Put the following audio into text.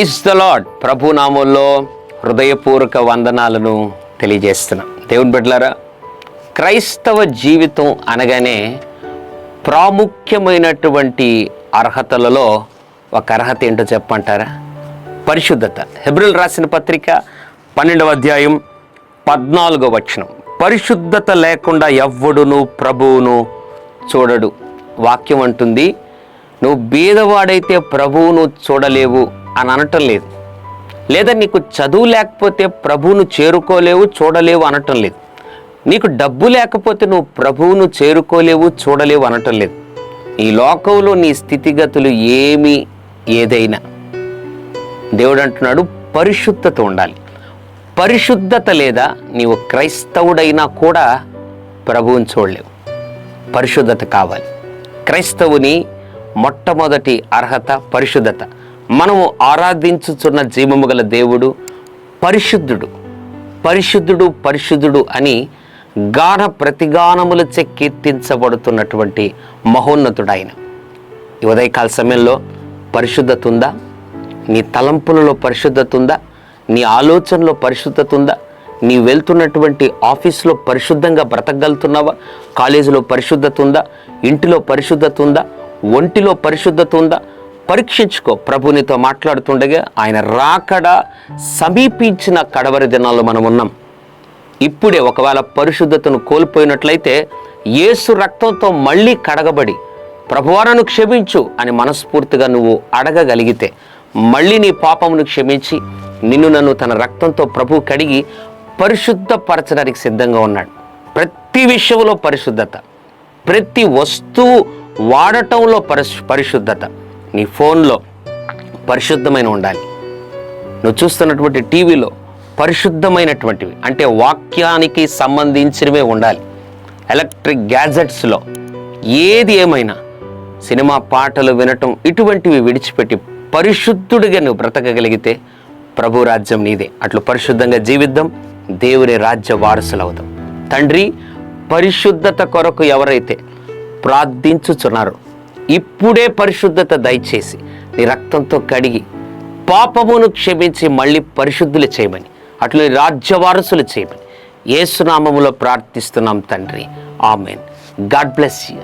Praise the lord. ప్రభు నామంలో హృదయపూర్వక వందనాలను తెలియజేస్తున్నాం. దేవుని బిడ్డలారా, క్రైస్తవ జీవితం అనగానే ప్రాముఖ్యమైనటువంటి అర్హతలలో ఒక అర్హత ఏంటో చెప్పంటారా? పరిశుద్ధత. హెబ్రీయులకు రాసిన పత్రిక 12వ అధ్యాయం 14వ వచనం, పరిశుద్ధత లేకుండా ఎవ్వడును ప్రభువును చూడడు. వాక్యం అంటుంది, నువ్వు బీదవాడైతే ప్రభువును చూడలేవు అని అనటం లేదు. లేదా నీకు చదువు లేకపోతే ప్రభువును చేరుకోలేవు, చూడలేవు అనటం లేదు. నీకు డబ్బు లేకపోతే నువ్వు ప్రభువును చేరుకోలేవు, చూడలేవు అనటం లేదు. ఈ లోకంలో నీ స్థితిగతులు ఏదైనా దేవుడు అంటున్నాడు, పరిశుద్ధత ఉండాలి. పరిశుద్ధత లేదా నీవు క్రైస్తవుడైనా కూడా ప్రభువుని చూడలేవు. పరిశుద్ధత కావాలి. క్రైస్తవుని మొట్టమొదటి అర్హత పరిశుద్ధత. మనము ఆరాధించుచున్న జీవము గల దేవుడు పరిశుద్ధుడు. పరిశుద్ధుడు పరిశుద్ధుడు అని గాన ప్రతిగానములచే కీర్తించబడుతున్నటువంటి మహోన్నతుడు ఆయన. ఈ ఉదయకాల సమయంలో పరిశుద్ధత ఉందా? నీ తలంపులలో పరిశుద్ధత ఉందా? నీ ఆలోచనలో పరిశుద్ధత ఉందా? నీ వెళ్తున్నటువంటి ఆఫీసులో పరిశుద్ధంగా బ్రతకగలుగుతున్నావా? కాలేజీలో పరిశుద్ధత ఉందా? ఇంటిలో పరిశుద్ధత ఉందా? ఒంటిలో పరిశుద్ధత ఉందా? పరీక్షించుకో. ప్రభు నీతో మాట్లాడుతుండగా ఆయన రాకడ సమీపించిన కడవరి దినాల్లో మనం ఉన్నాం. ఇప్పుడే ఒకవేళ పరిశుద్ధతను కోల్పోయినట్లయితే యేసు రక్తంతో మళ్ళీ కడగబడి ప్రభువారను క్షమించు అని మనస్ఫూర్తిగా నువ్వు అడగగలిగితే మళ్ళీ నీ పాపమును క్షమించి నిన్ను నన్ను తన రక్తంతో ప్రభు కడిగి పరిశుద్ధపరచడానికి సిద్ధంగా ఉన్నాడు. ప్రతి విషయంలో పరిశుద్ధత, ప్రతి వస్తువు వాడటంలో పరిశుద్ధత. నీ ఫోన్లో పరిశుద్ధమైన ఉండాలి. నువ్వు చూస్తున్నటువంటి టీవీలో పరిశుద్ధమైనటువంటివి అంటే వాక్యానికి సంబంధించినవే ఉండాలి. ఎలక్ట్రిక్ గ్యాజెట్స్లో ఏది ఏమైనా, సినిమా పాటలు వినటం ఇటువంటివి విడిచిపెట్టి పరిశుద్ధుడిగా నువ్వు బ్రతకగలిగితే ప్రభు రాజ్యం నీదే. అట్లు పరిశుద్ధంగా జీవిద్దాం, దేవుని రాజ్య వారసులవుదాం. తండ్రి, పరిశుద్ధత కొరకు ఎవరైతే ప్రార్థించుచున్నారో ఇప్పుడే పరిశుద్ధత దయచేసి నీ రక్తంతో కడిగి పాపమును క్షమించి మళ్ళీ పరిశుద్ధులు చేయమని, అట్లు రాజ్య వారసులు చేయమని యేసు నామములో ప్రార్థిస్తున్నాం తండ్రి. ఆమెన్. God bless you.